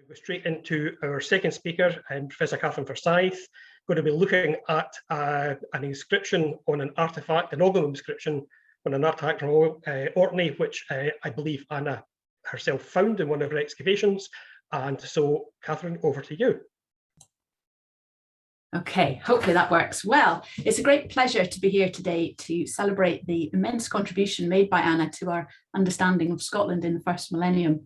Go straight into our second speaker, Professor Katherine Forsyth, going to be looking at an inscription on an artefact, an Ogham inscription on an artefact from Orkney, which I believe Anna herself found in one of her excavations. And so, Katherine, over to you. Okay, hopefully that works. Well, it's a great pleasure to be here today to celebrate the immense contribution made by Anna to our understanding of Scotland in the first millennium.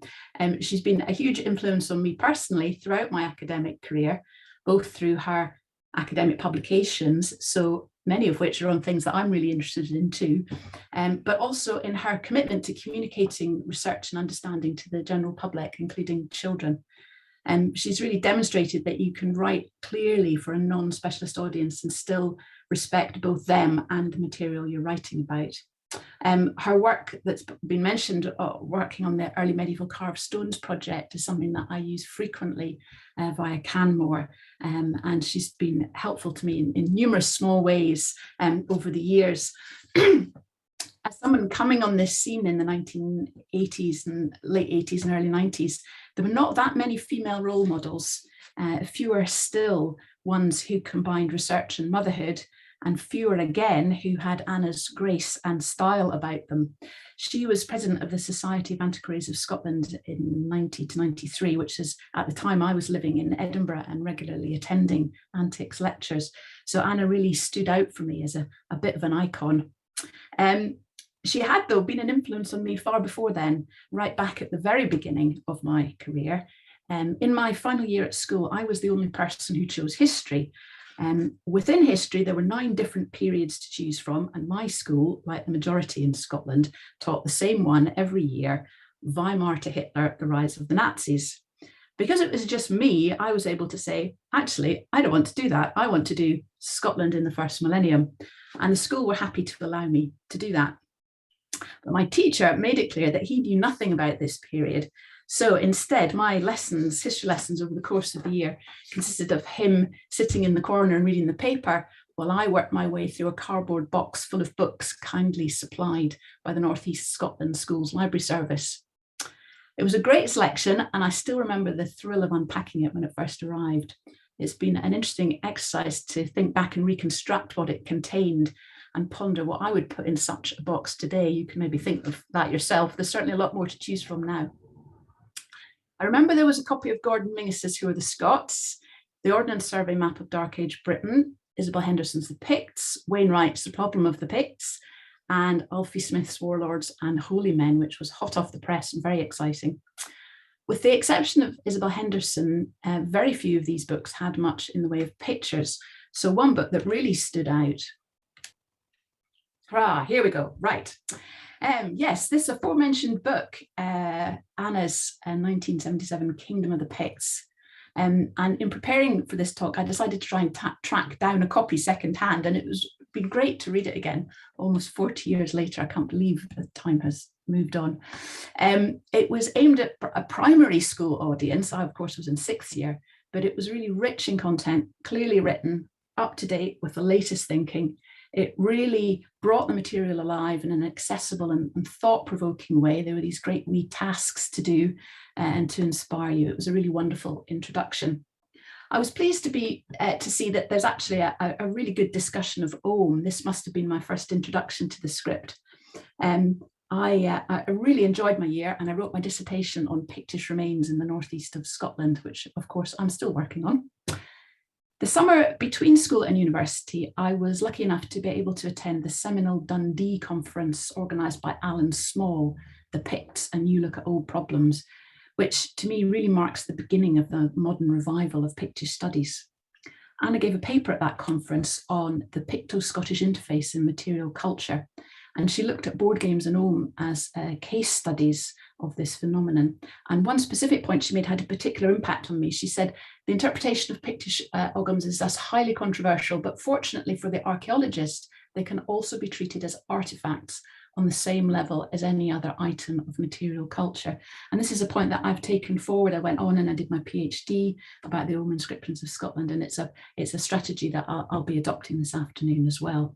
She's been a huge influence on me personally throughout my academic career, both through her academic publications, so many of which are on things that I'm really interested in too, but also in her commitment to communicating research and understanding to the general public, including children. She's really demonstrated that you can write clearly for a non-specialist audience and still respect both them and the material you're writing about. Her work that's been mentioned, working on the early medieval carved stones project, is something that I use frequently via Canmore, and she's been helpful to me in numerous small ways over the years. As someone coming on this scene in the 1980s and late 80s and early 90s, there were not that many female role models, fewer still ones who combined research and motherhood, and fewer again who had Anna's grace and style about them. She was president of the Society of Antiquaries of Scotland in 90 to 93, which is at the time I was living in Edinburgh and regularly attending antiques lectures. So Anna really stood out for me as a bit of an icon. She had, though, been an influence on me far before then, right back at the very beginning of my career. In my final year at school, I was the only person who chose history. Within history, there were 9 different periods to choose from, and my school, like the majority in Scotland, taught the same one every year: Weimar to Hitler, the rise of the Nazis. Because it was just me, I was able to say, actually, I don't want to do that. I want to do Scotland in the first millennium. And the school were happy to allow me to do that. But my teacher made it clear that he knew nothing about this period. So instead, my lessons, history lessons over the course of the year, consisted of him sitting in the corner and reading the paper while I worked my way through a cardboard box full of books kindly supplied by the North East Scotland Schools Library Service. It was a great selection, and I still remember the thrill of unpacking it when it first arrived. It's been an interesting exercise to think back and reconstruct what it contained and ponder what I would put in such a box today. You can maybe think of that yourself. There's certainly a lot more to choose from now. I remember there was a copy of Gordon Mingus's Who Are the Scots, the Ordnance Survey map of Dark Age Britain, Isabel Henderson's The Picts, Wainwright's The Problem of the Picts, and Alfie Smith's Warlords and Holy Men, which was hot off the press and very exciting. With the exception of Isabel Henderson, very few of these books had much in the way of pictures. So one book that really stood out. Here we go, right. Yes, this aforementioned book, Anna's 1977 Kingdom of the Picts. And in preparing for this talk, I decided to try and track down a copy secondhand, and it was been great to read it again, almost 40 years later. I can't believe the time has moved on. It was aimed at a primary school audience. I, of course, was in 6th year, but it was really rich in content, clearly written, up to date with the latest thinking. It really brought the material alive in an accessible and thought-provoking way. There were these great wee tasks to do and to inspire you. It was a really wonderful introduction. I was pleased to see that there's actually a really good discussion of Ogham. This must have been my first introduction to the script. I really enjoyed my year, and I wrote my dissertation on Pictish remains in the northeast of Scotland, which of course I'm still working on. The summer between school and university, I was lucky enough to be able to attend the seminal Dundee conference organised by Alan Small, The Picts, A New Look at Old Problems, which to me really marks the beginning of the modern revival of Pictish studies. Anna gave a paper at that conference on the Picto-Scottish interface in material culture, and she looked at board games and Ogham as case studies of this phenomenon. And one specific point she made had a particular impact on me. She said, the interpretation of Pictish Oghams is thus highly controversial, but fortunately for the archaeologist, they can also be treated as artifacts on the same level as any other item of material culture. And this is a point that I've taken forward. I went on and I did my PhD about the Ogham Inscriptions of Scotland, and it's a strategy that I'll be adopting this afternoon as well.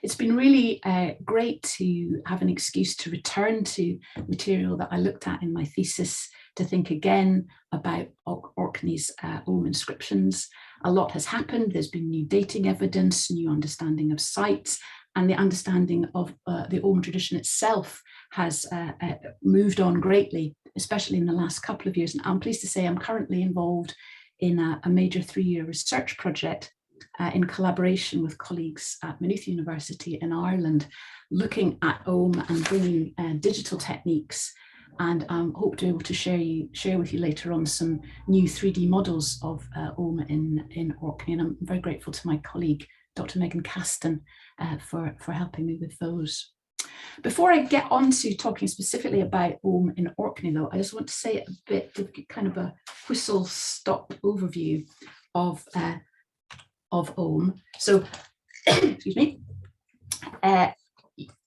It's been really great to have an excuse to return to material that I looked at in my thesis, to think again about Orkney's Ogham inscriptions. A lot has happened. There's been new dating evidence, new understanding of sites, and the understanding of the Ogham tradition itself has moved on greatly, especially in the last couple of years. And I'm pleased to say I'm currently involved in a major 3-year research project in collaboration with colleagues at Maynooth University in Ireland, looking at Ogham and bringing digital techniques, and hope to be able to share with you later on some new 3D models of Ogham in Orkney. And I'm very grateful to my colleague, Dr. Megan Caston, for helping me with those. Before I get on to talking specifically about Ogham in Orkney, though, I just want to say a bit of kind of a whistle-stop overview of Ogham. So, excuse me,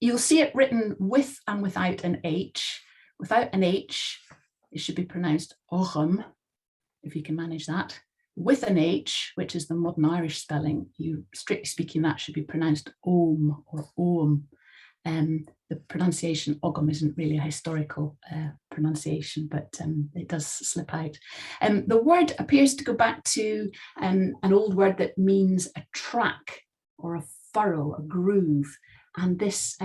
you'll see it written with and without an H. Without an H, it should be pronounced Ogham, if you can manage that. With an H, which is the modern Irish spelling, strictly speaking, that should be pronounced Ogham or Ogham. The pronunciation Ogham isn't really a historical pronunciation, but it does slip out. The word appears to go back to an old word that means a track or a furrow, a groove, and this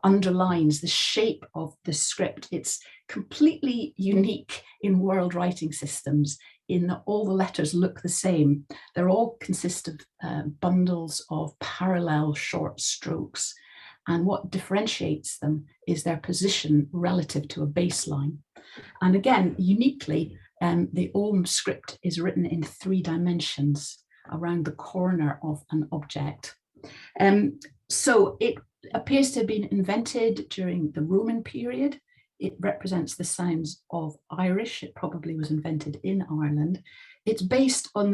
underlines the shape of the script. It's completely unique in world writing systems in that all the letters look the same. They all consist of bundles of parallel short strokes. And what differentiates them is their position relative to a baseline. And again, uniquely, the Ogham script is written in 3 dimensions around the corner of an object. So it appears to have been invented during the Roman period. It represents the sounds of Irish. It probably was invented in Ireland. It's based on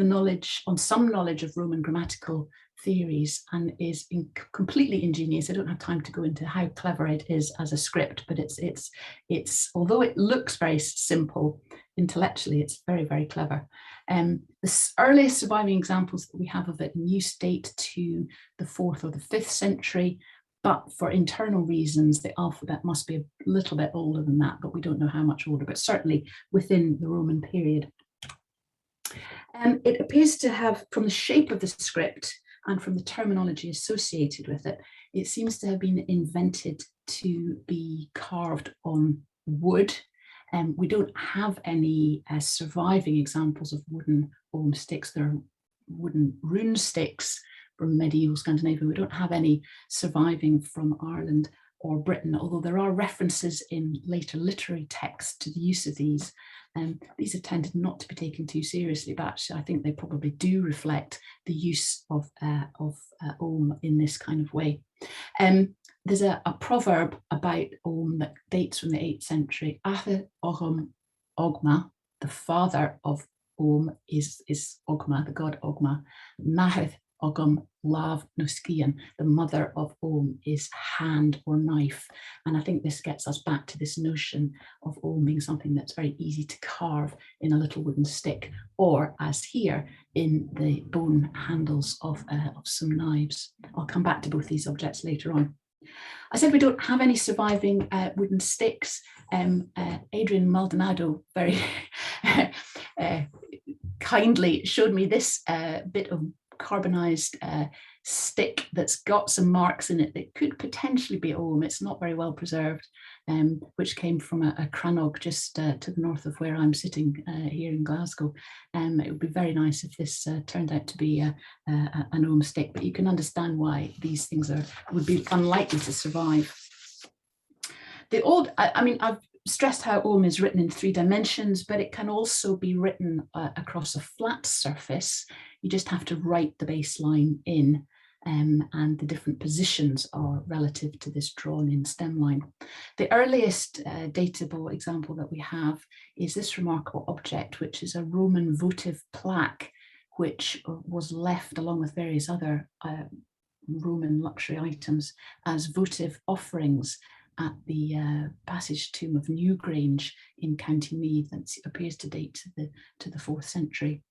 some knowledge of Roman grammatical theories and is completely ingenious. I don't have time to go into how clever it is as a script, but it's although it looks very simple intellectually, it's very, very clever. The earliest surviving examples that we have of it in use date to the 4th or the 5th century, but for internal reasons, the alphabet must be a little bit older than that, but we don't know how much older, but certainly within the Roman period. It appears to have, from the shape of the script and from the terminology associated with it, it seems to have been invented to be carved on wood. We don't have any surviving examples of wooden Ogham sticks. There are wooden rune sticks from medieval Scandinavia. We don't have any surviving from Ireland or Britain, although there are references in later literary texts to the use of these. These have tended not to be taken too seriously, but actually I think they probably do reflect the use of Ogham in this kind of way. There's a proverb about Ogham that dates from the 8th century. Athe Ogham Ogma, the father of Ogham is Ogma, the god Ogma. Naheth Ogham Lav Nuskian, the mother of Ogham is hand or knife. And I think this gets us back to this notion of Ogham being something that's very easy to carve in a little wooden stick, or as here in the bone handles of some knives. I'll come back to both these objects later on. I said we don't have any surviving wooden sticks. Adrian Maldonado very kindly showed me this bit of carbonized stick that's got some marks in it that could potentially be Ogham. It's not very well preserved, which came from a crannog just to the north of where I'm sitting here in Glasgow. It would be very nice if this turned out to be an Ogham stick, but you can understand why these things would be unlikely to survive. I've stressed how Ogham is written in 3 dimensions, but it can also be written across a flat surface. You just have to write the baseline in, and the different positions are relative to this drawn in stem line. The earliest datable example that we have is this remarkable object, which is a Roman votive plaque, which was left along with various other Roman luxury items as votive offerings at the Passage Tomb of Newgrange in County Meath, that appears to date to the 4th century.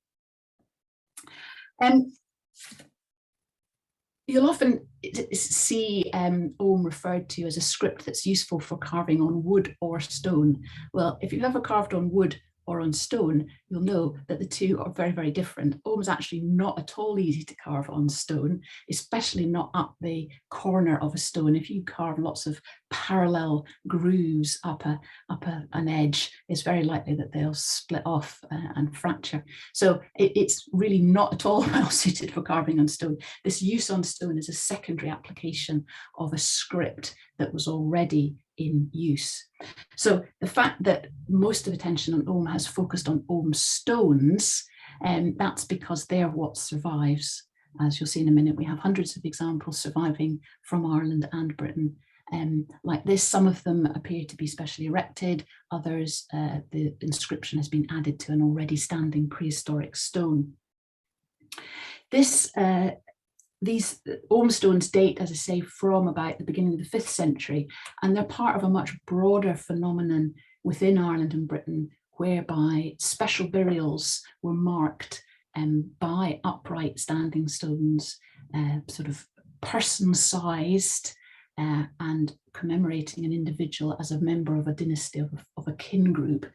You'll often see Ogham referred to as a script that's useful for carving on wood or stone. Well, if you've ever carved on wood or on stone, you'll know that the two are very, very different. Ogham is actually not at all easy to carve on stone, especially not up the corner of a stone. If you carve lots of parallel grooves up an edge, it's very likely that they'll split off and fracture. So it's really not at all well suited for carving on stone. This use on stone is a secondary application of a script that was already in use. So the fact that most of attention on Ogham has focused on Ogham stones, that's because they're what survives. As you'll see in a minute, we have hundreds of examples surviving from Ireland and Britain. Like this, some of them appear to be specially erected, others, the inscription has been added to an already standing prehistoric stone. These Ogham stones date, as I say, from about the beginning of the 5th century, and they're part of a much broader phenomenon within Ireland and Britain, whereby special burials were marked by upright standing stones, sort of person-sized, and commemorating an individual as a member of a dynasty, of a kin group,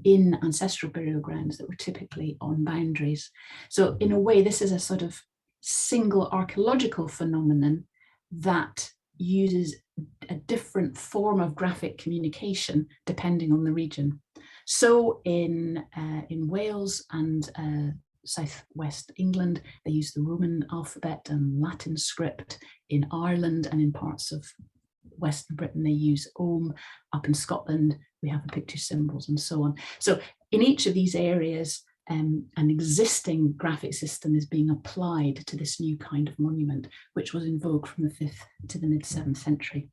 in ancestral burial grounds that were typically on boundaries. So in a way, this is a sort of single archaeological phenomenon that uses a different form of graphic communication depending on the region. So in Wales and southwest England, they use the Roman alphabet and Latin script. In Ireland and in parts of Western Britain, they use Ogham. Up in Scotland, we have the Pictish symbols and so on. So in each of these areas, an existing graphic system is being applied to this new kind of monument, which was in vogue from the 5th to the mid-7th century.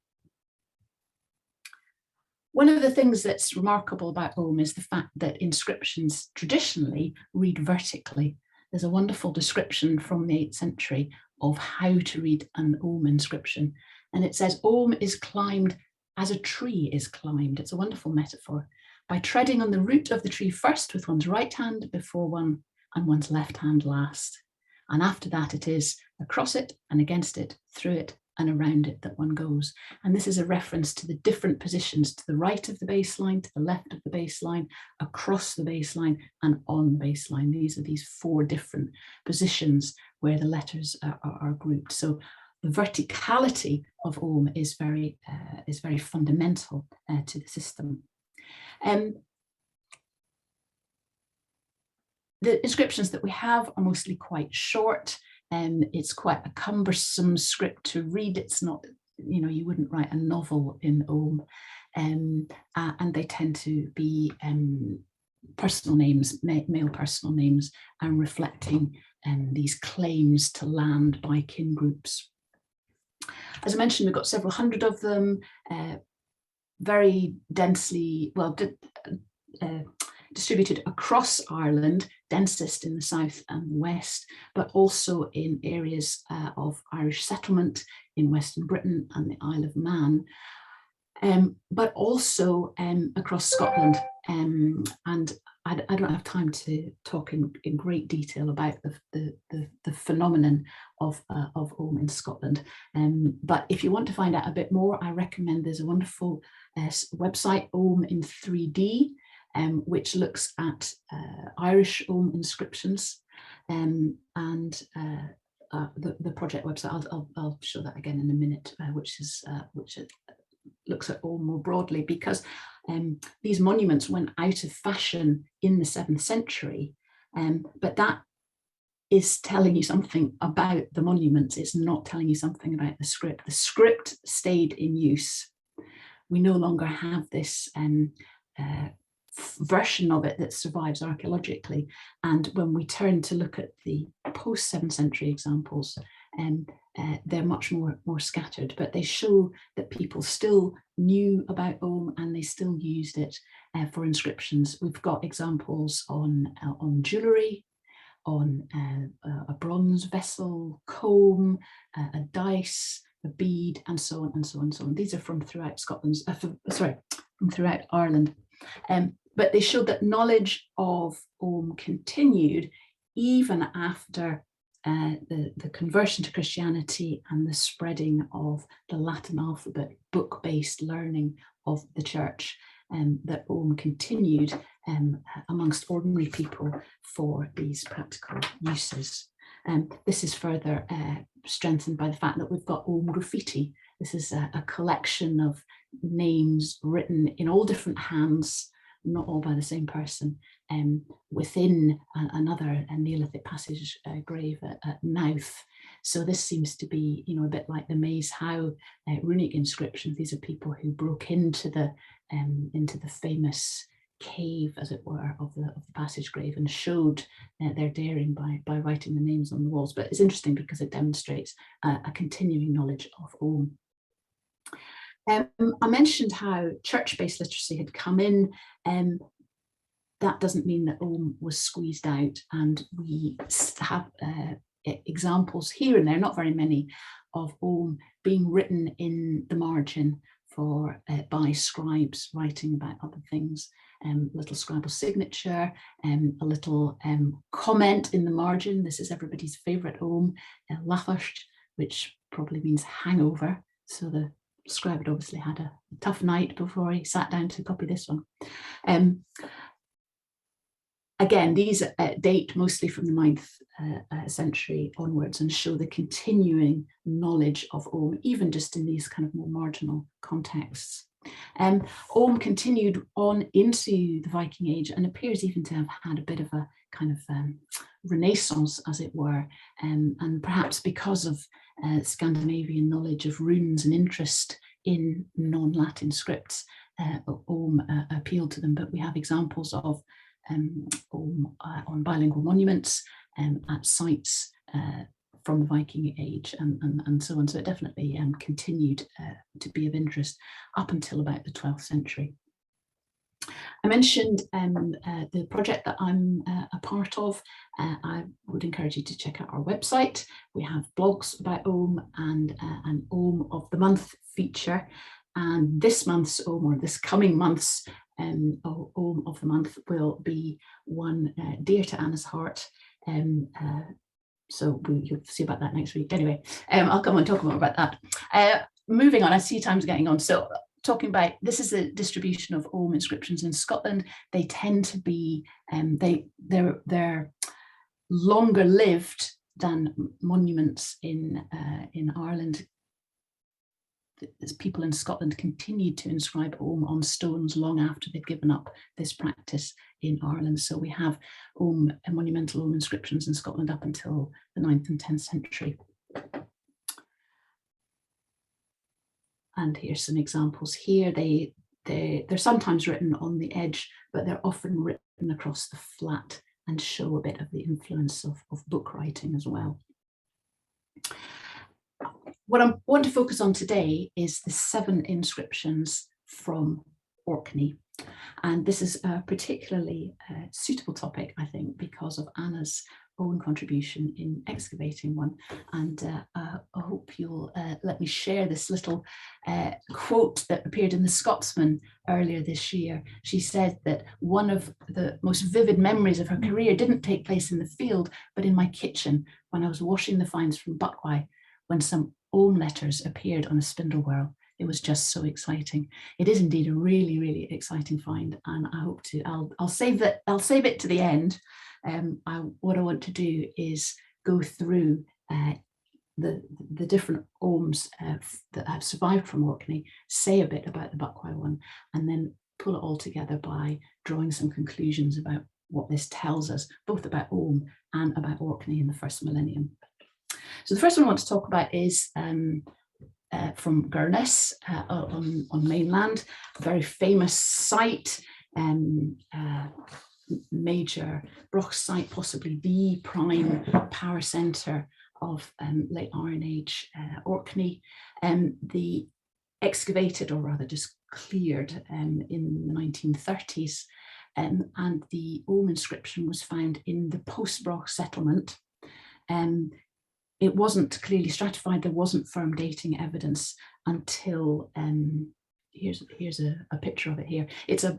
One of the things that's remarkable about Ogham is the fact that inscriptions traditionally read vertically. There's a wonderful description from the 8th century of how to read an Ogham inscription. And it says, Ogham is climbed as a tree is climbed. It's a wonderful metaphor. By treading on the root of the tree first with one's right hand before one and one's left hand last. And after that it is across it and against it, through it and around it that one goes. And this is a reference to the different positions to the right of the baseline, to the left of the baseline, across the baseline and on the baseline. These are these 4 different positions where the letters are grouped. So the verticality of Ogham is very fundamental to the system. The inscriptions that we have are mostly quite short. It's quite a cumbersome script to read. It's not, you wouldn't write a novel in Ogham. And they tend to be personal names, male personal names, and reflecting these claims to land by kin groups. As I mentioned, we've got several hundred of them, very densely, distributed across Ireland, densest in the south and west, but also in areas of Irish settlement in Western Britain and the Isle of Man, but also across Scotland. And I don't have time to talk in great detail about the phenomenon of Ogham in Scotland. But if you want to find out a bit more, I recommend there's a wonderful website, Ogham in 3D, which looks at Irish Ogham inscriptions, and the project website. I'll show that again in a minute, which looks at Ogham more broadly, because these monuments went out of fashion in the 7th century, but that is telling you something about the monuments. It's not telling you something about the script. The script stayed in use. We no longer have this version of it that survives archaeologically. And when we turn to look at the post-7th century examples, they're much more scattered, but they show that people still knew about Ogham and they still used it for inscriptions. We've got examples on jewellery, on a bronze vessel, comb, a dice, a bead, and so on and so on and so on. These are from throughout Scotland, from throughout Ireland. But they showed that knowledge of Ogham continued even after the conversion to Christianity and the spreading of the Latin alphabet, book-based learning of the church, that Ogham continued amongst ordinary people for these practical uses. This is further strengthened by the fact that we've got Ogham graffiti. This is a collection of names written in all different hands, not all by the same person, within another Neolithic passage grave at Mouth. So this seems to be, a bit like the Maze How runic inscriptions. These are people who broke into the famous cave, as it were, of the passage grave and showed their daring by writing the names on the walls. But it's interesting because it demonstrates a continuing knowledge of Ogham. I mentioned how church-based literacy had come in. That doesn't mean that Ogham was squeezed out, and we have examples here and there, not very many, of Ogham being written in the margin by scribes writing about other things. Little scribal signature, a little comment in the margin. This is everybody's favourite Ogham, Lafferst, which probably means hangover. So the scribe had obviously had a tough night before he sat down to copy this one. Again, these date mostly from the 9th century onwards and show the continuing knowledge of Ogham, even just in these kind of more marginal contexts. Ogham continued on into the Viking Age and appears even to have had a bit of a kind of renaissance, as it were, and perhaps because of Scandinavian knowledge of runes and interest in non-Latin scripts, Ogham appealed to them. But we have examples of Ogham on bilingual monuments at sites from the Viking Age and so on. So it definitely continued to be of interest up until about the 12th century. I mentioned the project that I'm a part of. I would encourage you to check out our website. We have blogs about Ogham and an Ogham of the Month feature. And this month's Ogham, or this coming month's Ogham of the Month, will be one dear to Anna's heart. So you'll see about that next week. Anyway, I'll come and talk more about that. Moving on, I see time's getting on. So talking about, this is the distribution of Ogham inscriptions in Scotland. They tend to be, they're longer lived than monuments in Ireland. As people in Scotland continued to inscribe Ogham on stones long after they'd given up this practice in Ireland. So we have monumental Ogham inscriptions in Scotland up until the 9th and 10th century. And here's some examples here. They're sometimes written on the edge, but they're often written across the flat and show a bit of the influence of book writing as well. What I want to focus on today is the 7 inscriptions from Orkney. And this is a particularly suitable topic, I think, because of Anna's own contribution in excavating one. And I hope you'll let me share this little quote that appeared in the Scotsman earlier this year. She said that one of the most vivid memories of her career didn't take place in the field, but in my kitchen when I was washing the finds from Buckwhite, when some Ogham letters appeared on a spindle whorl. It was just so exciting. It is indeed a really, really exciting find, and I hope to. I'll save it to the end. What I want to do is go through the different Oghams that have survived from Orkney, say a bit about the Buckwhite one, and then pull it all together by drawing some conclusions about what this tells us, both about Ogham and about Orkney in the first millennium. So the first one I want to talk about is from Gurness on mainland, a very famous site, major Broch site, possibly the prime power centre of late Iron Age Orkney. The excavated, or rather just cleared in the 1930s, and the Ogham inscription was found in the post-Broch settlement. It wasn't clearly stratified, there wasn't firm dating evidence until, here's a picture of it here. It's a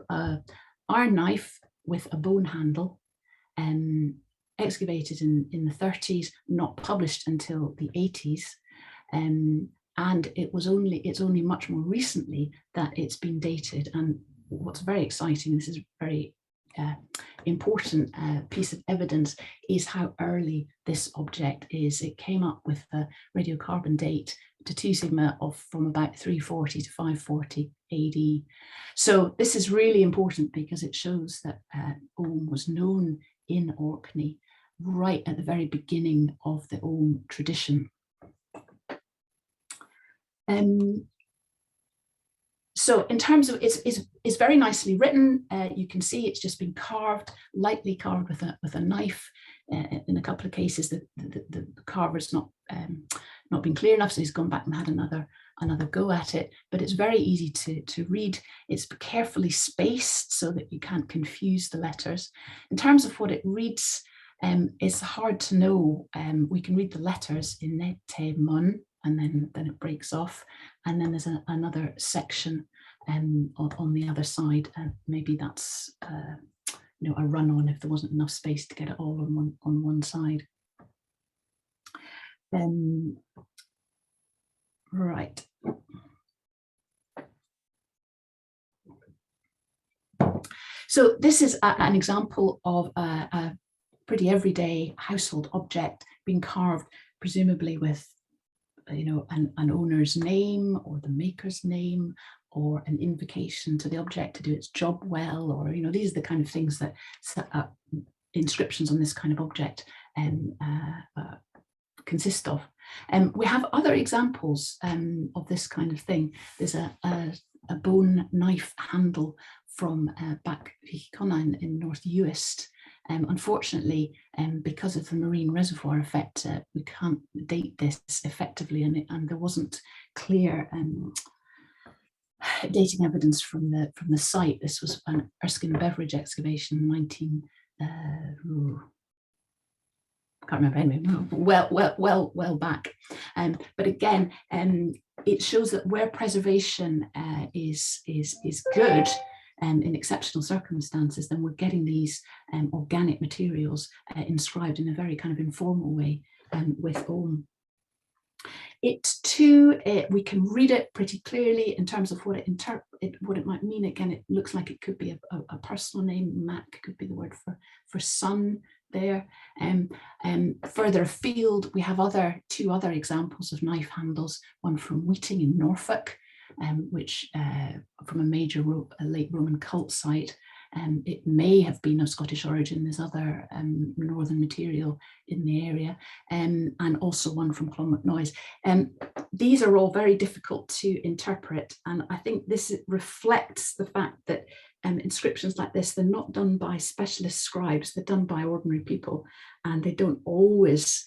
iron knife with a bone handle, excavated in the 30s, not published until the 80s. And it's only much more recently that it's been dated. And what's very exciting, this is very important piece of evidence, is how early this object is. It came up with a radiocarbon date to 2 sigma from about 340 to 540 AD. So this is really important because it shows that Ogham was known in Orkney right at the very beginning of the Ogham tradition. So in terms of, it's very nicely written. You can see it's just been carved, lightly carved with a knife. In a couple of cases, the carver's not been clear enough, so he's gone back and had another go at it. But it's very easy to read. It's carefully spaced so that you can't confuse the letters. In terms of what it reads, it's hard to know. We can read the letters in net te mun, and then it breaks off, and then there's another section on the other side, and maybe that's a run-on if there wasn't enough space to get it all on one side. Right. So this is an example of a pretty everyday household object being carved, presumably with an owner's name or the maker's name, or an invocation to the object to do its job well, or these are the kind of things that inscriptions on this kind of object consist of. We have other examples of this kind of thing. There's a bone knife handle from back in North Uist. Unfortunately, because of the marine reservoir effect, we can't date this effectively, and there wasn't clear dating evidence from the site. This was an Erskine Beveridge excavation in can't remember anyway, well back. But again, it shows that where preservation is good, in exceptional circumstances, then we're getting these organic materials inscribed in a very kind of informal way with Ogham. It too, we can read it pretty clearly in terms of what it might mean. Again, it looks like it could be a personal name. Mac could be the word for son there. Further afield, we have two other examples of knife handles, one from Weeting in Norfolk, which from a major late Roman cult site. It may have been of Scottish origin. There's other northern material in the area, and also one from Clonmacnoise. These are all very difficult to interpret, and I think this reflects the fact that inscriptions like this, they're not done by specialist scribes, they're done by ordinary people, and they don't always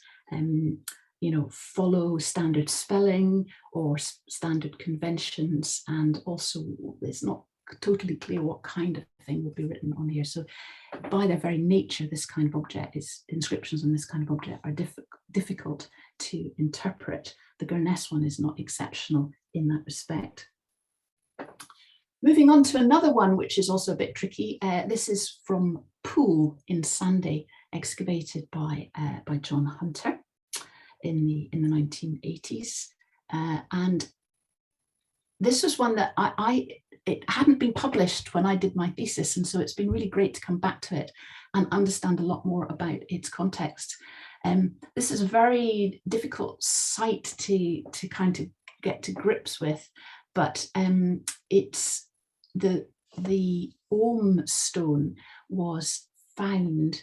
follow standard spelling or standard conventions, and also it's not totally clear what kind of thing will be written on here. So by their very nature, this kind of object inscriptions on this kind of object are difficult to interpret. The Gurness one is not exceptional in that respect. Moving on to another one, which is also a bit tricky. This is from Poole in Sanday, excavated by John Hunter in the 1980s. And this was one that it hadn't been published when I did my thesis, and so it's been really great to come back to it and understand a lot more about its context. This is a very difficult site to kind of get to grips with, but it's the Ogham stone was found.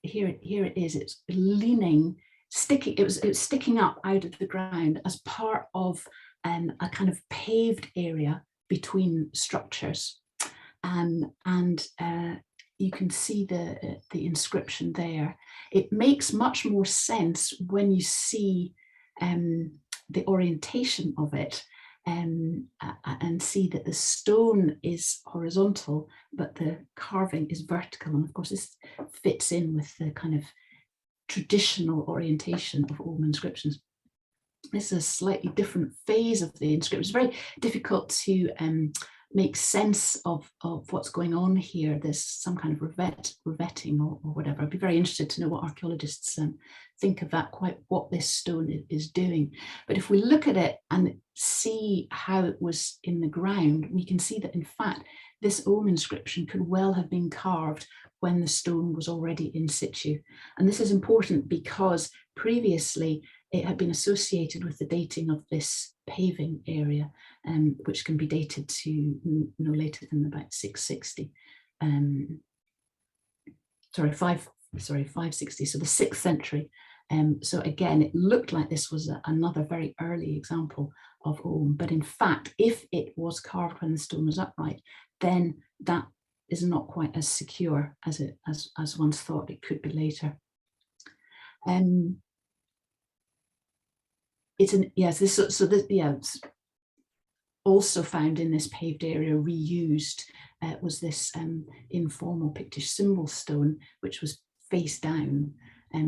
Here it is. It's leaning, sticking. It was sticking up out of the ground as part of a kind of paved area between structures, and you can see the inscription there. It makes much more sense when you see the orientation of it, and see that the stone is horizontal, but the carving is vertical. And of course, this fits in with the kind of traditional orientation of Ogham inscriptions. This is a slightly different phase of the inscription. It's very difficult to make sense of what's going on here. There's some kind of revetting or whatever. I'd be very interested to know what archaeologists think of that, quite what this stone is doing. But if we look at it and see how it was in the ground, we can see that in fact this Ogham inscription could well have been carved when the stone was already in situ. And this is important because previously it had been associated with the dating of this paving area, which can be dated to no later than about 660. 560, so the 6th century. So again, it looked like this was another very early example of Ogham, but in fact, if it was carved when the stone was upright, then that is not quite as secure as once thought it could be later. Also found in this paved area, reused, was this informal Pictish symbol stone, which was face down.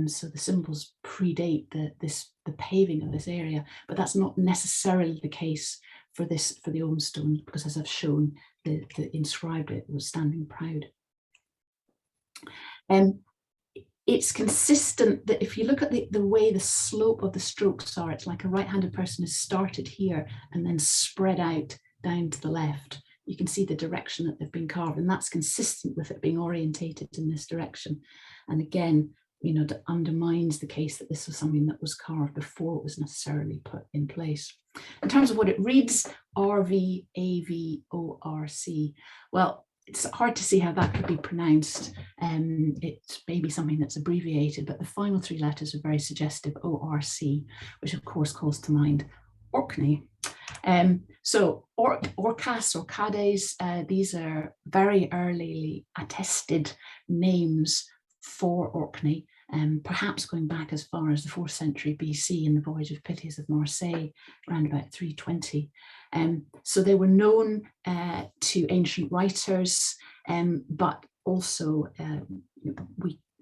So the symbols predate the paving of this area, but that's not necessarily the case for the Ogham stone, because as I've shown, the inscribed it was standing proud. It's consistent that if you look at the way the slope of the strokes are, it's like a right-handed person has started here and then spread out down to the left. You can see the direction that they've been carved, and that's consistent with it being orientated in this direction. And again, you know, that undermines the case that this was something that was carved before it was necessarily put in place. In terms of what it reads, RVAVORC. Well, it's hard to see how that could be pronounced. It's maybe something that's abbreviated, but the final 3 letters are very suggestive, ORC, which of course calls to mind Orkney. So Orcas or Cades, these are very early attested names for Orkney, perhaps going back as far as the 4th century BC in the voyage of Pictish of Marseille, around about 320. So they were known to ancient writers, but also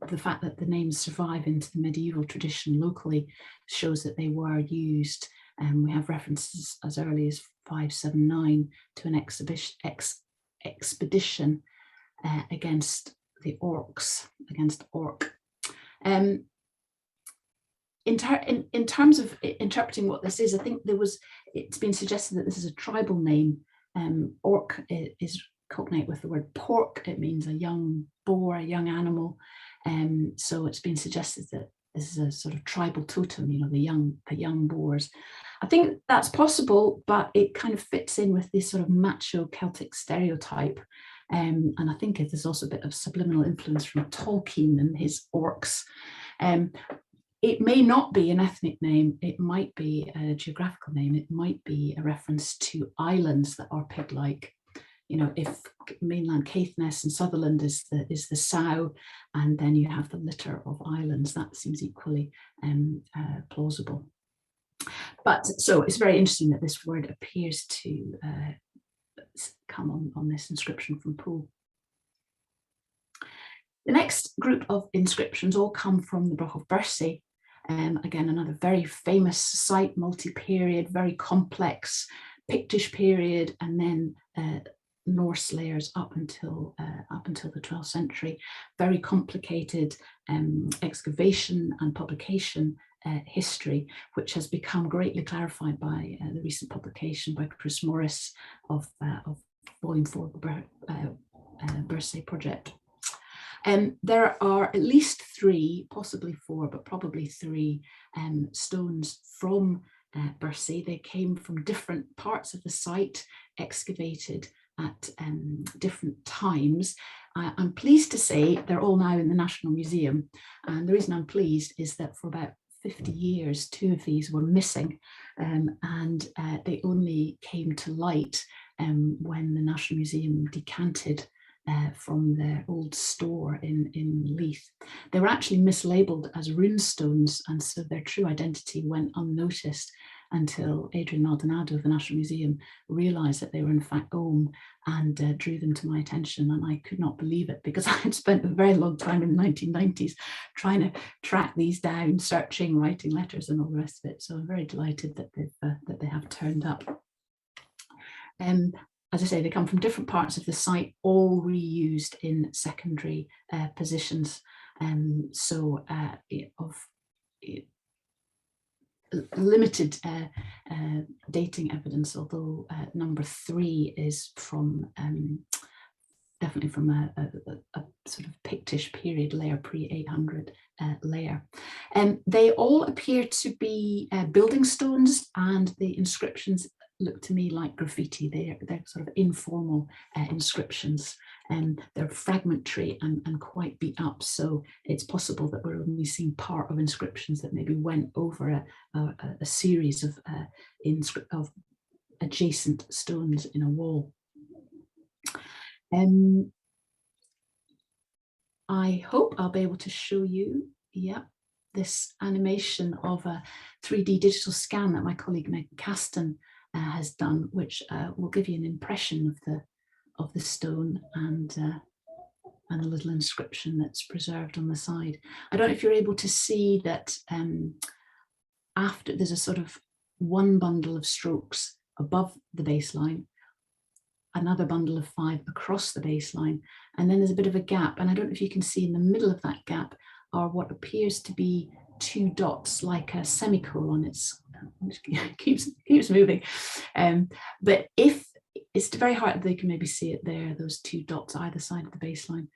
the fact that the names survive into the medieval tradition locally shows that they were used. We have references as early as 579 to an expedition against the orcs, against Orc. In terms of interpreting what this is, I think it's been suggested that this is a tribal name. Orc is cognate with the word pork. It means a young boar, a young animal. So it's been suggested that this is a sort of tribal totem, you know, the young boars. I think that's possible, but it kind of fits in with this sort of macho Celtic stereotype. And I think there's also a bit of subliminal influence from Tolkien and his orcs. It may not be an ethnic name, it might be a geographical name, it might be a reference to islands that are pig-like. You know, if mainland Caithness and Sutherland is the sow, and then you have the litter of islands, that seems equally plausible. But so it's very interesting that this word appears to come on this inscription from Poole. The next group of inscriptions all come from the Prof of Bursey. Again, another very famous site, multi-period, very complex Pictish period, and then Norse layers up until the 12th century. Very complicated excavation and publication history, which has become greatly clarified by the recent publication by Chris Morris of Volume 4 of the Bursey project. There are at least 3, possibly 4, but probably 3 stones from Bursey. They came from different parts of the site, excavated at different times. I'm pleased to say they're all now in the National Museum. And the reason I'm pleased is that for about 50 years, 2 of these were missing, and they only came to light when the National Museum decanted from their old store in Leith. They were actually mislabeled as runestones, and so their true identity went unnoticed until Adrian Maldonado of the National Museum realised that they were in fact Ogham and drew them to my attention. And I could not believe it, because I had spent a very long time in the 1990s trying to track these down, searching, writing letters and all the rest of it. So I'm very delighted that they have turned up. as I say, they come from different parts of the site, all reused in secondary positions. Of limited dating evidence, although number 3 is from definitely from a sort of Pictish period layer, pre-800 layer. They all appear to be building stones, and the inscriptions look to me like graffiti. They're sort of informal inscriptions, and they're fragmentary and quite beat up. So it's possible that we're only seeing part of inscriptions that maybe went over a series of adjacent stones in a wall. I hope I'll be able to show you, this animation of a 3D digital scan that my colleague Meg Caston has done, which will give you an impression of the stone and the little inscription that's preserved on the side. I don't know if you're able to see that after there's a sort of one bundle of strokes above the baseline, another bundle of 5 across the baseline, and then there's a bit of a gap. And I don't know if you can see in the middle of that gap are what appears to be 2 dots, like a semicolon. It keeps moving. But if it's very hard, they can maybe see it there, those 2 dots either side of the baseline.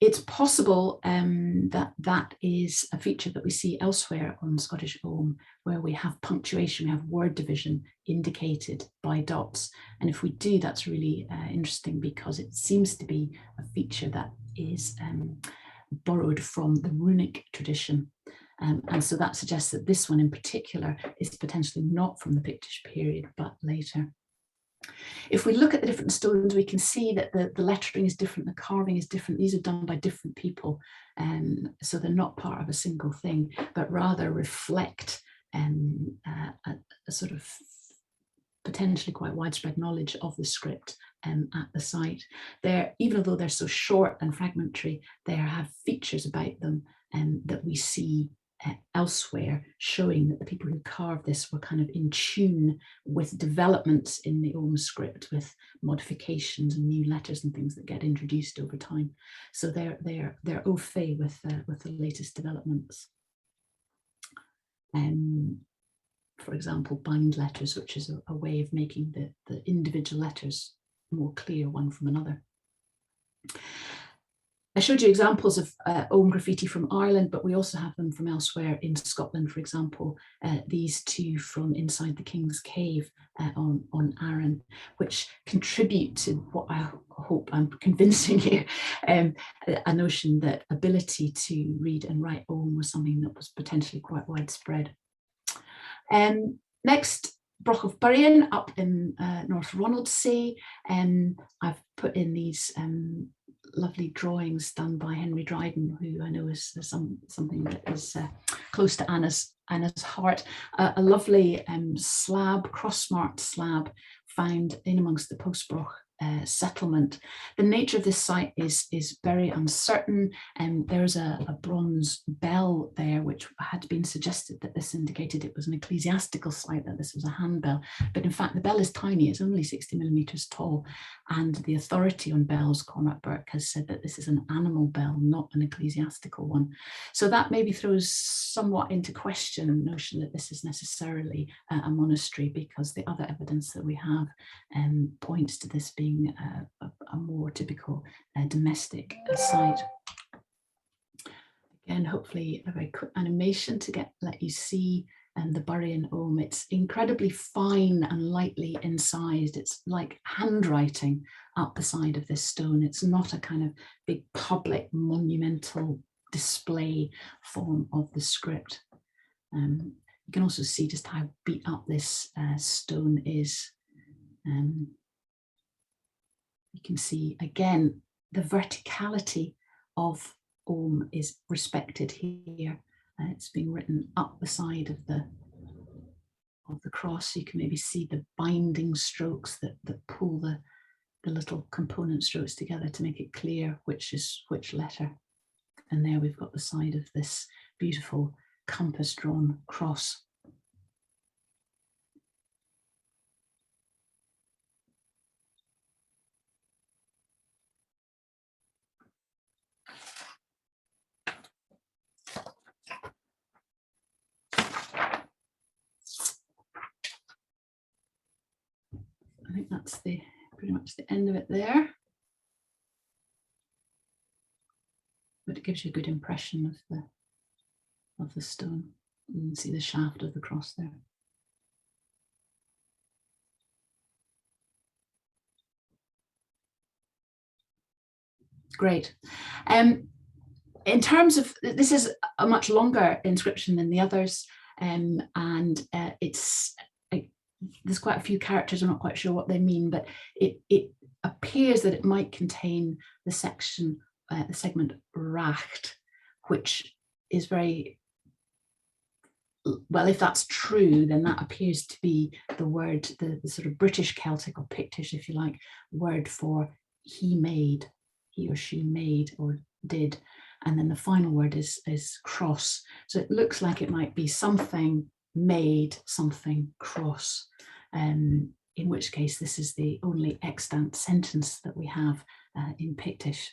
It's possible that is a feature that we see elsewhere on Scottish Ogham, where we have punctuation, we have word division indicated by dots. And if we do, that's really interesting, because it seems to be a feature that is borrowed from the runic tradition. And so that suggests that this one in particular is potentially not from the Pictish period, but later. If we look at the different stones, we can see that the lettering is different, the carving is different. These are done by different people, so they're not part of a single thing, but rather reflect a sort of potentially quite widespread knowledge of the script at the site. Even though they're so short and fragmentary, they have features about them that we see elsewhere, showing that the people who carved this were kind of in tune with developments in the Ogham script, with modifications and new letters and things that get introduced over time. So they're au fait with the latest developments. For example, bind letters, which is a way of making the individual letters more clear one from another. I showed you examples of Ogham graffiti from Ireland, but we also have them from elsewhere in Scotland. For example, these 2 from inside the King's Cave on Arran, which contribute to what I hope I'm convincing you, a notion that ability to read and write Ogham was something that was potentially quite widespread. Next, Broch of Burien up in North Ronaldsay. I've put in these lovely drawings done by Henry Dryden, who I know is something that is close to Anna's heart. A lovely slab, cross-marked slab, found in amongst the Postbroch settlement. The nature of this site is very uncertain, and there's a bronze bell there, which had been suggested that this indicated it was an ecclesiastical site, that this was a handbell, but in fact the bell is tiny, it's only 60 millimeters tall, and the authority on bells, Cormac Burke, has said that this is an animal bell, not an ecclesiastical one. So that maybe throws somewhat into question the notion that this is necessarily a monastery, because the other evidence that we have points to this being a more typical domestic site. Again, hopefully a very quick animation to let you see the Burien Ogham. It's incredibly fine and lightly incised. It's like handwriting up the side of this stone. It's not a kind of big public monumental display form of the script. You can also see just how beat up this stone is. You can see again the verticality of Ogham is respected here. It's being written up the side of the cross. You can maybe see the binding strokes that pull the little component strokes together to make it clear which is which letter. And there we've got the side of this beautiful compass drawn cross. that's pretty much the end of it there. But it gives you a good impression of the stone. You can see the shaft of the cross there. Great. In terms of, this is a much longer inscription than the others, and there's quite a few characters. I'm not quite sure what they mean, but it appears that it might contain the section, the segment racht, which is very, well, if that's true, then that appears to be the word, the sort of British Celtic or Pictish, if you like, word for he made, he or she made or did. And then the final word is cross. So it looks like it might be something made, something cross, in which case this is the only extant sentence that we have in Pictish.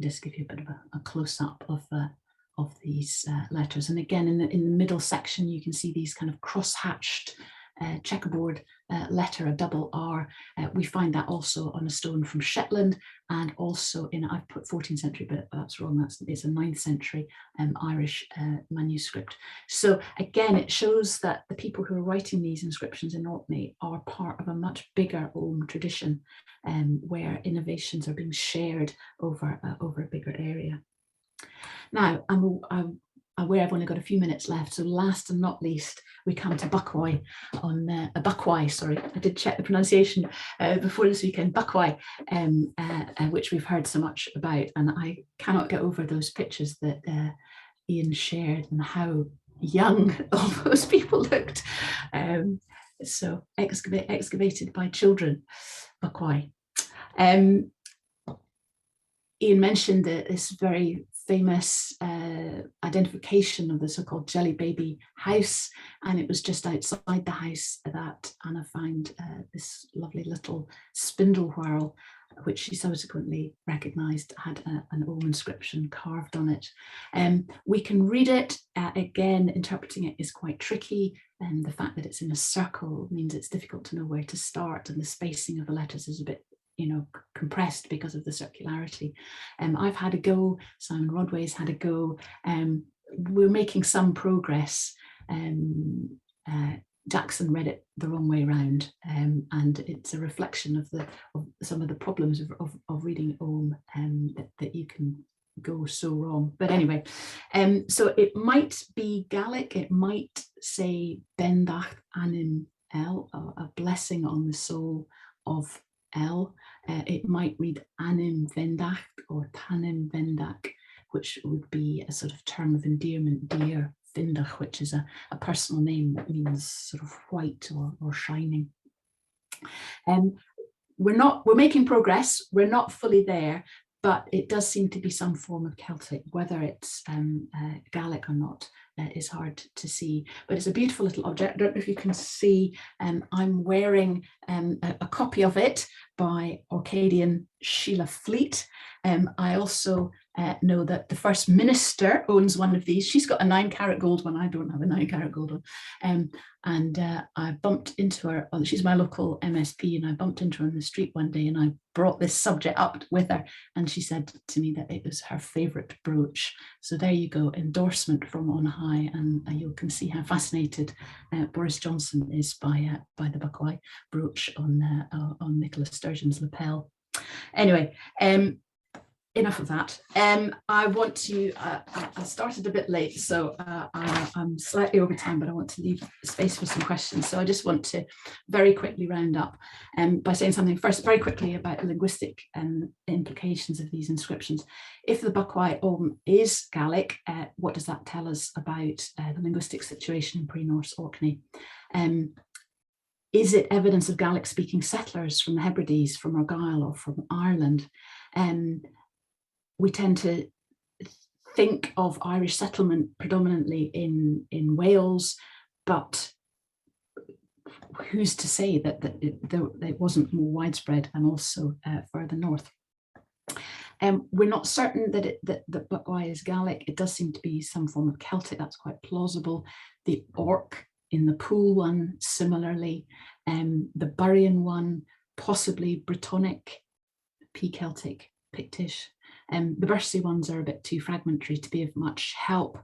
Just give you a bit of a close-up of these letters. And again, in the middle section, you can see these kind of cross-hatched checkerboard letter, a double R. We find that also on a stone from Shetland, and also in, I've put 14th century, but that's wrong, it's a 9th century Irish manuscript. So again, it shows that the people who are writing these inscriptions in Orkney are part of a much bigger Ogham tradition, where innovations are being shared over a bigger area. Now, I'm aware I've only got a few minutes left, so last and not least, we come to Buckwai on Buckwai, sorry, I did check the pronunciation before this weekend, Buckwai, which we've heard so much about, and I cannot get over those pictures that Ian shared and how young all those people looked. So excavated by children, Buckwai. Ian mentioned this very famous identification of the so-called Jelly Baby house, and it was just outside the house that Anna found this lovely little spindle whorl, which she subsequently recognised had an Ogham inscription carved on it. We can read it, again, interpreting it is quite tricky, and the fact that it's in a circle means it's difficult to know where to start, and the spacing of the letters is a bit, you know, compressed because of the circularity. I've had a go, Simon Rodway's had a go, we're making some progress. Jackson read it the wrong way around, and it's a reflection of some of the problems of reading Ogham, that you can go so wrong. But anyway, so it might be Gaelic, it might say Bendach Anim El, a blessing on the soul of El. It might read Anim Vendach or Tanim Vendak, which would be a sort of term of endearment, dear Vindach, which is a personal name that means sort of white or shining. We're making progress, we're not fully there, but it does seem to be some form of Celtic. Whether it's Gaelic or not is hard to see, but it's a beautiful little object. I don't know if you can see, I'm wearing a copy of it by Orcadian Sheila Fleet. I also know that the First Minister owns one of these. She's got a 9-carat gold one. I don't have a 9-carat gold one. And I bumped into her, she's my local MSP, and I bumped into her on the street one day, and I brought this subject up with her, and she said to me that it was her favourite brooch. So there you go, endorsement from on high, and you can see how fascinated Boris Johnson is by the Buckwai brooch on Nicola Sturgeon's lapel. Anyway, enough of that. I want to, I started a bit late, so I'm slightly over time, but I want to leave space for some questions. So I just want to very quickly round up by saying something first very quickly about the linguistic implications of these inscriptions. If the Buckwai Ogham is Gaelic, what does that tell us about the linguistic situation in pre-Norse Orkney? Is it evidence of Gaelic-speaking settlers from the Hebrides, from Argyll, or from Ireland? We tend to think of Irish settlement predominantly in Wales, but who's to say that it wasn't more widespread and also further north? We're not certain that Buckeye is Gaelic. It does seem to be some form of Celtic. That's quite plausible. The Orc in the Pool one, similarly. The Burrian one, possibly Brittonic, P-Celtic, Pictish. The Bursey ones are a bit too fragmentary to be of much help.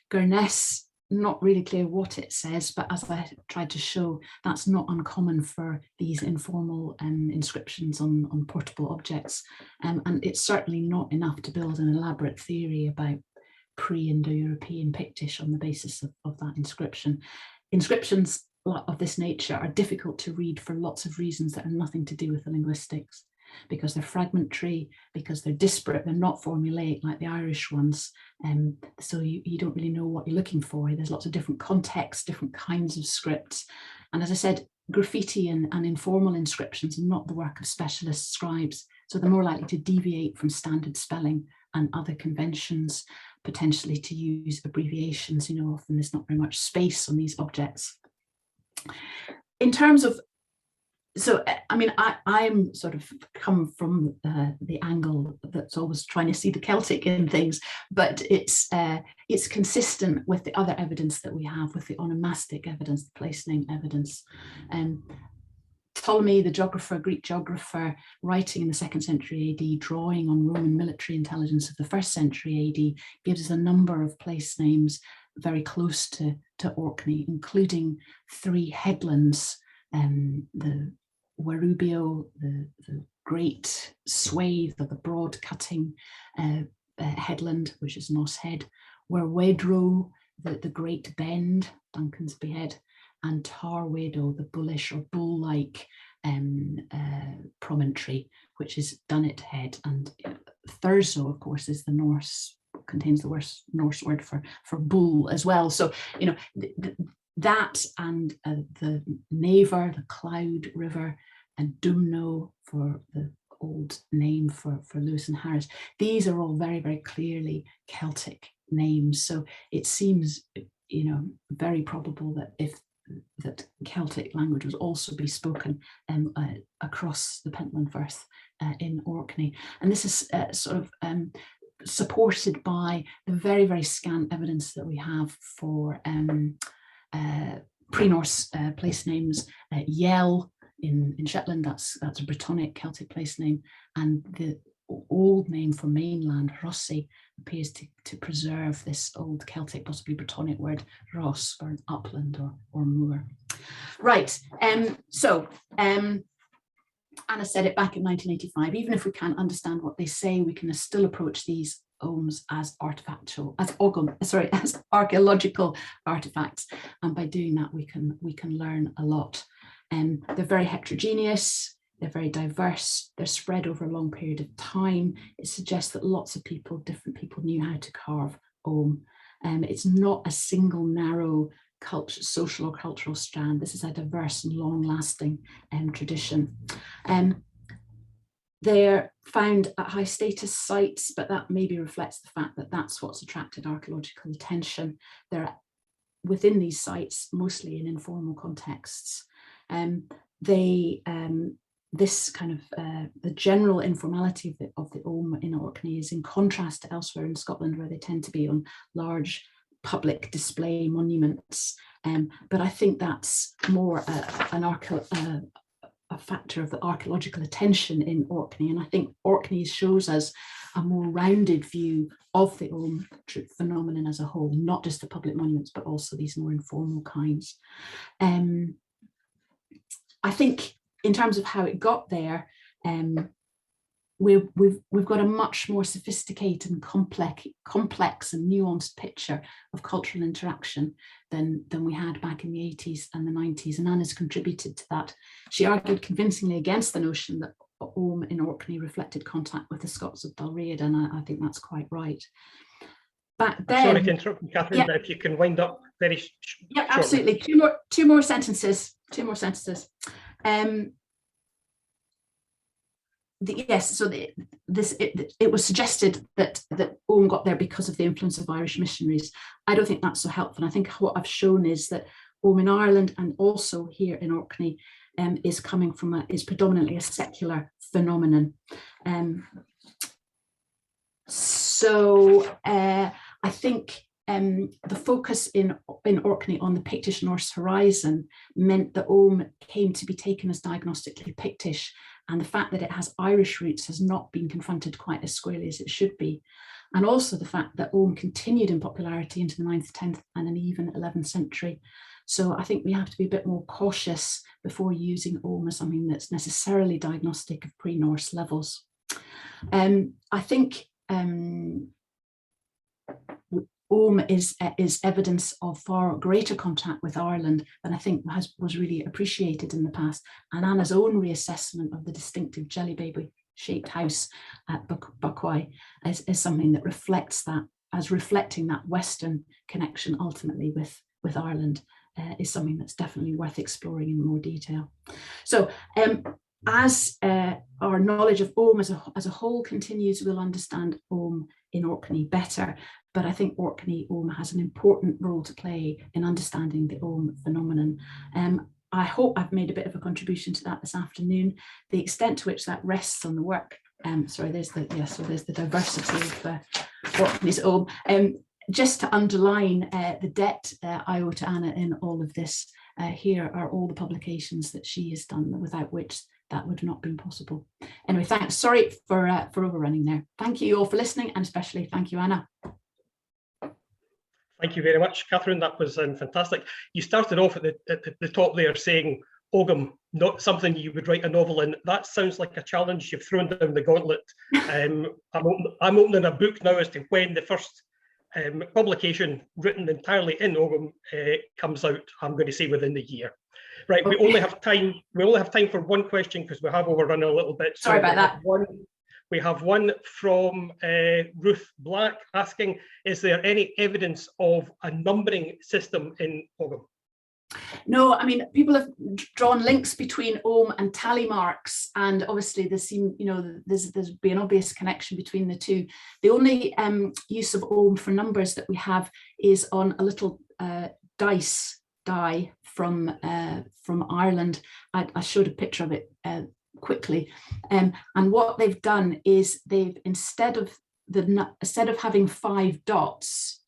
Gurness, not really clear what it says, but as I tried to show, that's not uncommon for these informal inscriptions on portable objects. And it's certainly not enough to build an elaborate theory about pre-Indo-European Pictish on the basis of that inscription. Inscriptions of this nature are difficult to read for lots of reasons that have nothing to do with the linguistics, because they're fragmentary, because they're disparate, they're not formulaic like the Irish ones. So you don't really know what you're looking for. There's lots of different contexts, different kinds of scripts. And as I said, graffiti and informal inscriptions are not the work of specialist scribes. So they're more likely to deviate from standard spelling and other conventions, potentially to use abbreviations. You know, often there's not very much space on these objects. In terms of, so, I mean, I'm sort of come from the angle that's always trying to see the Celtic in things, but it's consistent with the other evidence that we have, with the onomastic evidence, the place name evidence. Ptolemy, the geographer, Greek geographer, writing in the 2nd century AD, drawing on Roman military intelligence of the 1st century AD, gives us a number of place names very close to Orkney, including 3 headlands, the Werrubio, the great swathe of the broad cutting headland, which is Noss Head, Werwedro, the great bend, Duncan's Behead, and Tarwedo, the bullish or bull-like promontory, which is Dunnet Head. And Thurso, of course, is the Norse, contains the Norse word for bull as well. So, you know, that and the Naver, the Cloud River, and Dumno for the old name for Lewis and Harris. These are all very, very clearly Celtic names. So it seems, you know, very probable that Celtic language would also be spoken across the Pentland Firth in Orkney. And this is sort of supported by the very, very scant evidence that we have for pre-Norse place names. Yell in Shetland, that's a Brittonic Celtic place name, and the old name for mainland, Rossi, appears to preserve this old Celtic, possibly Brittonic word, Ross, for an upland or moor. Right, so Anna said it back in 1985, even if we can't understand what they say, we can still approach these ohms as as archaeological artifacts, and by doing that we can learn a lot. They're very heterogeneous, they're very diverse, they're spread over a long period of time. It suggests that lots of people, different people, knew how to carve ohm. It's not a single narrow social or cultural strand. This is a diverse and long-lasting tradition. They're found at high status sites, but that maybe reflects the fact that that's what's attracted archaeological attention. They're within these sites, mostly in informal contexts. This kind of the general informality of the ohm in Orkney is in contrast to elsewhere in Scotland, where they tend to be on large public display monuments. But I think that's more a factor of the archaeological attention in Orkney. And I think Orkney shows us a more rounded view of the ohm phenomenon as a whole, not just the public monuments, but also these more informal kinds. I think in terms of how it got there, we've got a much more sophisticated and complex and nuanced picture of cultural interaction than we had back in the 80s and the 90s, and Anna's contributed to that. She argued convincingly against the notion that ohm in Orkney reflected contact with the Scots of Dalriad, and I think that's quite right. Back then, sorry to interrupt, Catherine, yeah, but if you can wind up very shortly. Yeah, absolutely. Two more sentences. Yes, so it was suggested that ohm got there because of the influence of Irish missionaries. I don't think that's so helpful. I think what I've shown is that ohm in Ireland and also here in Orkney is predominantly a secular phenomenon. So I think the focus in Orkney on the Pictish Norse horizon meant that Ogham came to be taken as diagnostically Pictish, and the fact that it has Irish roots has not been confronted quite as squarely as it should be. And also the fact that Ogham continued in popularity into the 9th, 10th and an even 11th century. So I think we have to be a bit more cautious before using Ogham as something that's necessarily diagnostic of pre-Norse levels. I think Ogham is evidence of far greater contact with Ireland than I think was really appreciated in the past. And Anna's own reassessment of the distinctive jelly baby shaped house at Buckwai is something that reflects that, as reflecting that Western connection ultimately with Ireland is something that's definitely worth exploring in more detail. So as our knowledge of Ogham as a whole continues, we'll understand Ogham in Orkney better. But I think Ogham has an important role to play in understanding the Ogham phenomenon. I hope I've made a bit of a contribution to that this afternoon. The extent to which that rests on the work, so there's the diversity of Orkney's Ogham. Just to underline the debt I owe to Anna in all of this, here are all the publications that she has done, without which that would have not been possible. Anyway, thanks. Sorry for overrunning there. Thank you all for listening, and especially thank you, Anna. Thank you very much, Catherine. That was fantastic. You started off at the top there saying Ogham, not something you would write a novel in. That sounds like a challenge. You've thrown down the gauntlet. I'm opening a book now as to when the first publication written entirely in Ogham comes out. I'm going to say within the year. Right, okay. We only have time for one question because we have overrun a little bit. Sorry about that. We have one from Ruth Black asking, is there any evidence of a numbering system in Ogham? No, I mean, people have drawn links between Ogham and tally marks, and obviously there's been an obvious connection between the two. The only use of Ogham for numbers that we have is on a little die from Ireland. I showed a picture of it quickly, and what they've done is they've instead of having 5 dots,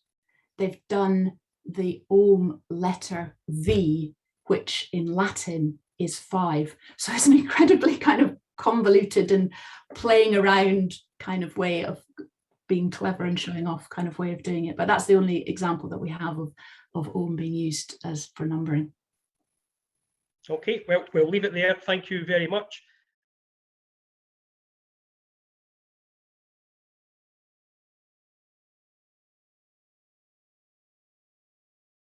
they've done the Ogham letter V, which in Latin is 5. So it's an incredibly kind of convoluted and playing around kind of way of being clever and showing off kind of way of doing it. But that's the only example that we have of Ogham being used as for numbering. Okay, well, we'll leave it there. Thank you very much.